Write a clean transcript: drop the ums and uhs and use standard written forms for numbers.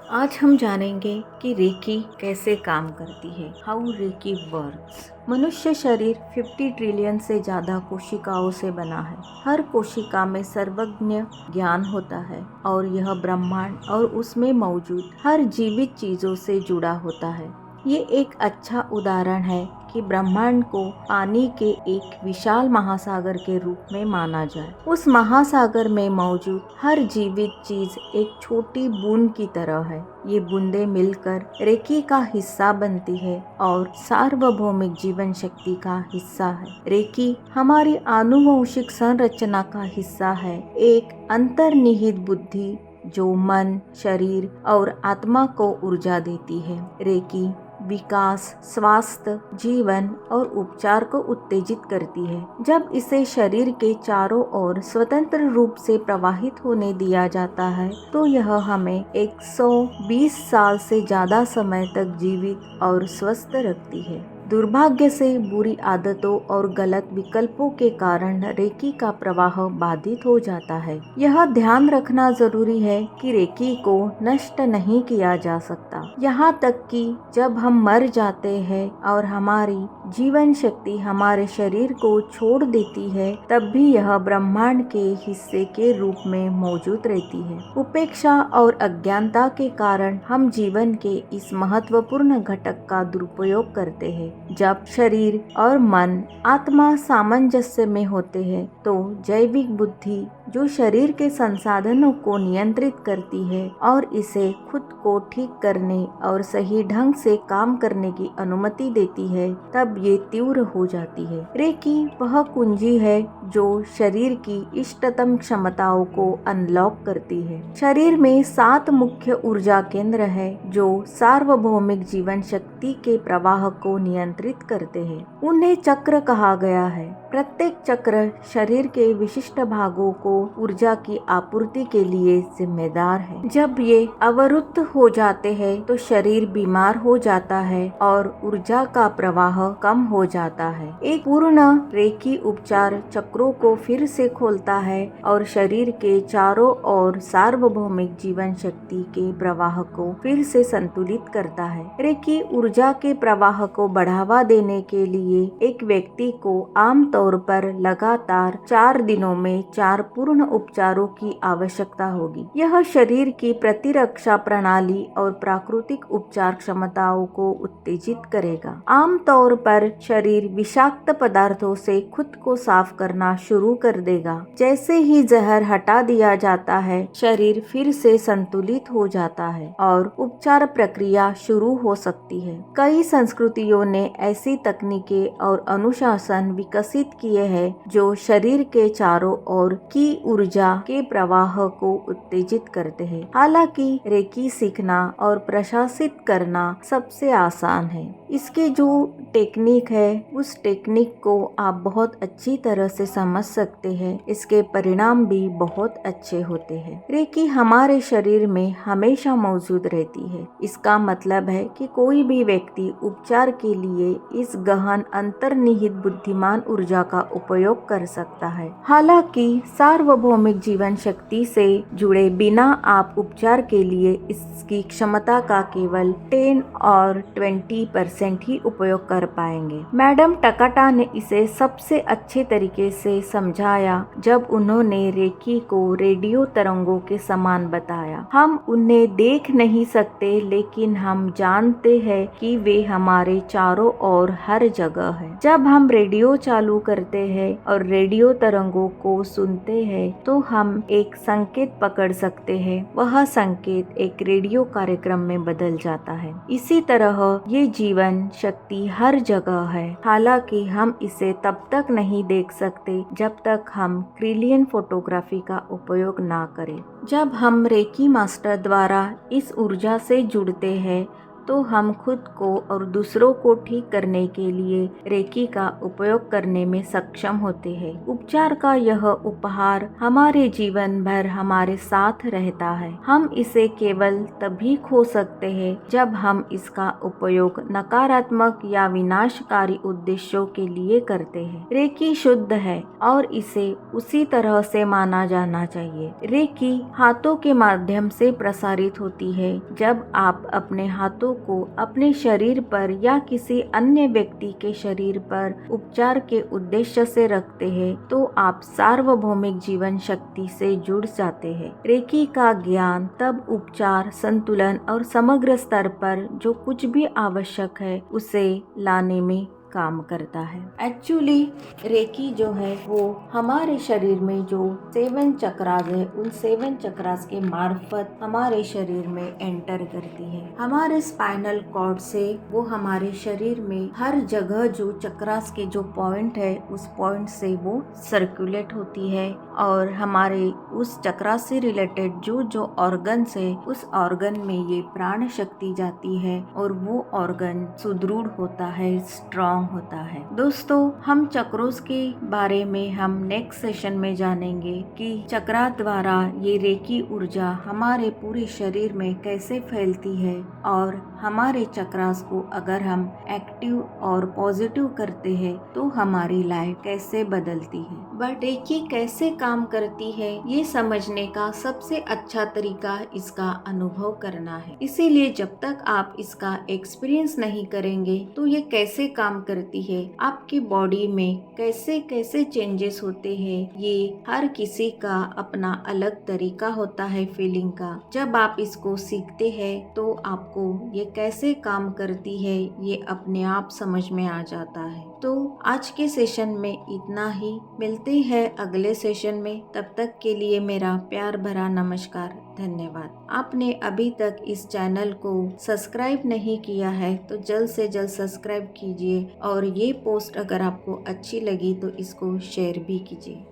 आज हम जानेंगे कि रेकी कैसे काम करती है, हाउ रेकी वर्क्स। मनुष्य शरीर 50 ट्रिलियन से ज़्यादा कोशिकाओं से बना है। हर कोशिका में सर्वज्ञ ज्ञान होता है और यह ब्रह्मांड और उसमें मौजूद हर जीवित चीज़ों से जुड़ा होता है। ये एक अच्छा उदाहरण है कि ब्रह्मांड को पानी के एक विशाल महासागर के रूप में माना जाए। उस महासागर में मौजूद हर जीवित चीज एक छोटी बूंद की तरह है। ये बूंदें मिलकर रेकी का हिस्सा बनती है और सार्वभौमिक जीवन शक्ति का हिस्सा है। रेकी हमारी आनुवंशिक संरचना का हिस्सा है, एक अंतर्निहित बुद्धि जो मन, शरीर और आत्मा को ऊर्जा देती है। रेकी विकास, स्वास्थ्य, जीवन और उपचार को उत्तेजित करती है। जब इसे शरीर के चारों ओर स्वतंत्र रूप से प्रवाहित होने दिया जाता है तो यह हमें 120 साल से ज्यादा समय तक जीवित और स्वस्थ रखती है। दुर्भाग्य से बुरी आदतों और गलत विकल्पों के कारण रेकी का प्रवाह बाधित हो जाता है। यह ध्यान रखना जरूरी है कि रेकी को नष्ट नहीं किया जा सकता। यहाँ तक कि जब हम मर जाते हैं और हमारी जीवन शक्ति हमारे शरीर को छोड़ देती है, तब भी यह ब्रह्मांड के हिस्से के रूप में मौजूद रहती है। उपेक्षा और अज्ञानता के कारण हम जीवन के इस महत्वपूर्ण घटक का दुरुपयोग करते हैं। जब शरीर और मन, आत्मा सामंजस्य में होते हैं तो जैविक बुद्धि जो शरीर के संसाधनों को नियंत्रित करती है और इसे खुद को ठीक करने और सही ढंग से काम करने की अनुमति देती है, तब ये तीव्र हो जाती है। रेकी वह कुंजी है जो शरीर की इष्टतम क्षमताओं को अनलॉक करती है। शरीर में 7 मुख्य ऊर्जा केंद्र है जो सार्वभौमिक जीवन शक्ति के प्रवाह को नियंत्रित करते हैं। उन्हें चक्र कहा गया है। प्रत्येक चक्र शरीर के विशिष्ट भागों को ऊर्जा की आपूर्ति के लिए जिम्मेदार है। जब ये अवरुद्ध हो जाते हैं तो शरीर बीमार हो जाता है और ऊर्जा का प्रवाह कम हो जाता है। एक पूर्ण रेकी उपचार चक्रों को फिर से खोलता है और शरीर के चारों ओर सार्वभौमिक जीवन शक्ति के प्रवाह को फिर से संतुलित करता है। रेकी ऊर्जा के प्रवाह को बढ़ावा देने के लिए एक व्यक्ति को आमतौर पर लगातार 4 दिनों में 4 पूर्ण उपचारों की आवश्यकता होगी। यह शरीर की प्रतिरक्षा प्रणाली और प्राकृतिक उपचार क्षमताओं को उत्तेजित करेगा। आमतौर पर शरीर विषाक्त पदार्थों से खुद को साफ करना शुरू कर देगा। जैसे ही जहर हटा दिया जाता है, शरीर फिर से संतुलित हो जाता है और उपचार प्रक्रिया शुरू हो सकती है। कई संस्कृतियों ने ऐसी तकनीकें और अनुशासन विकसित किए हैं जो शरीर के चारों ओर की ऊर्जा के प्रवाह को उत्तेजित करते हैं। हालांकि रेकी सीखना और प्रशासित करना सबसे आसान है। इसके जो टेक्निक है उस टेक्निक को आप बहुत अच्छी तरह से समझ सकते हैं। इसके परिणाम भी बहुत अच्छे होते हैं। रेकी हमारे शरीर में हमेशा मौजूद रहती है। इसका मतलब है कि कोई भी व्यक्ति उपचार के लिए इस गहन अंतर्निहित बुद्धिमान ऊर्जा का उपयोग कर सकता है। हालांकि सार्वभौमिक जीवन शक्ति से जुड़े बिना आप उपचार के लिए इसकी क्षमता का केवल 10 और 20% ही उपयोग कर पाएंगे। मैडम टकाटा ने इसे सबसे अच्छे तरीके से समझाया जब उन्होंने रेकी को रेडियो तरंगों के समान बताया। हम उन्हें देख नहीं सकते, लेकिन हम जानते हैं कि वे हमारे चारों ओर हर जगह है। जब हम रेडियो चालू करते हैं और रेडियो तरंगों को सुनते हैं तो हम एक संकेत पकड़ सकते हैं। वह संकेत एक रेडियो कार्यक्रम में बदल जाता है। इसी तरह ये जीवन शक्ति हर जगह है। हालांकि हम इसे तब तक नहीं देख सकते जब तक हम क्रिलियन फोटोग्राफी का उपयोग ना करें। जब हम रेकी मास्टर द्वारा इस ऊर्जा से जुड़ते हैं तो हम खुद को और दूसरों को ठीक करने के लिए रेकी का उपयोग करने में सक्षम होते हैं। उपचार का यह उपहार हमारे जीवन भर हमारे साथ रहता है। हम इसे केवल तभी खो सकते हैं जब हम इसका उपयोग नकारात्मक या विनाशकारी उद्देश्यों के लिए करते हैं। रेकी शुद्ध है और इसे उसी तरह से माना जाना चाहिए। रेकी हाथों के माध्यम से प्रसारित होती है। जब आप अपने हाथों को अपने शरीर पर या किसी अन्य व्यक्ति के शरीर पर उपचार के उद्देश्य से रखते हैं तो आप सार्वभौमिक जीवन शक्ति से जुड़ जाते हैं। रेकी का ज्ञान तब उपचार, संतुलन और समग्र स्तर पर जो कुछ भी आवश्यक है उसे लाने में काम करता है। एक्चुअली रेकी जो है वो हमारे शरीर में जो 7 चक्रास है उन 7 चक्रास के मार्फत हमारे शरीर में एंटर करती है। हमारे स्पाइनल कॉर्ड से वो हमारे शरीर में हर जगह जो चक्रास के जो पॉइंट है उस पॉइंट से वो सर्कुलेट होती है और हमारे उस चक्रास से रिलेटेड जो ऑर्गन्स है उस ऑर्गन में ये प्राण शक्ति जाती है और वो ऑर्गन सुदृढ़ होता है, स्ट्रॉन्ग होता है। दोस्तों, हम चक्रों के बारे में हम नेक्स्ट सेशन में जानेंगे कि चक्रा द्वारा ये रेकी ऊर्जा हमारे पूरे शरीर में कैसे फैलती है और हमारे चक्रास को अगर हम एक्टिव और पॉजिटिव करते हैं तो हमारी लाइफ कैसे बदलती है। बट रेकी कैसे काम करती है ये समझने का सबसे अच्छा तरीका इसका अनुभव करना है। इसीलिए जब तक आप इसका एक्सपीरियंस नहीं करेंगे तो ये कैसे काम करती है, आपकी बॉडी में कैसे कैसे चेंजेस होते हैं, ये हर किसी का अपना अलग तरीका होता है फीलिंग का। जब आप इसको सीखते हैं तो आपको ये कैसे काम करती है ये अपने आप समझ में आ जाता है। तो आज के सेशन में इतना ही, मिलते हैं अगले सेशन में। तब तक के लिए मेरा प्यार भरा नमस्कार, धन्यवाद। आपने अभी तक इस चैनल को सब्सक्राइब नहीं किया है तो जल्द से जल्द सब्सक्राइब कीजिए और ये पोस्ट अगर आपको अच्छी लगी तो इसको शेयर भी कीजिए।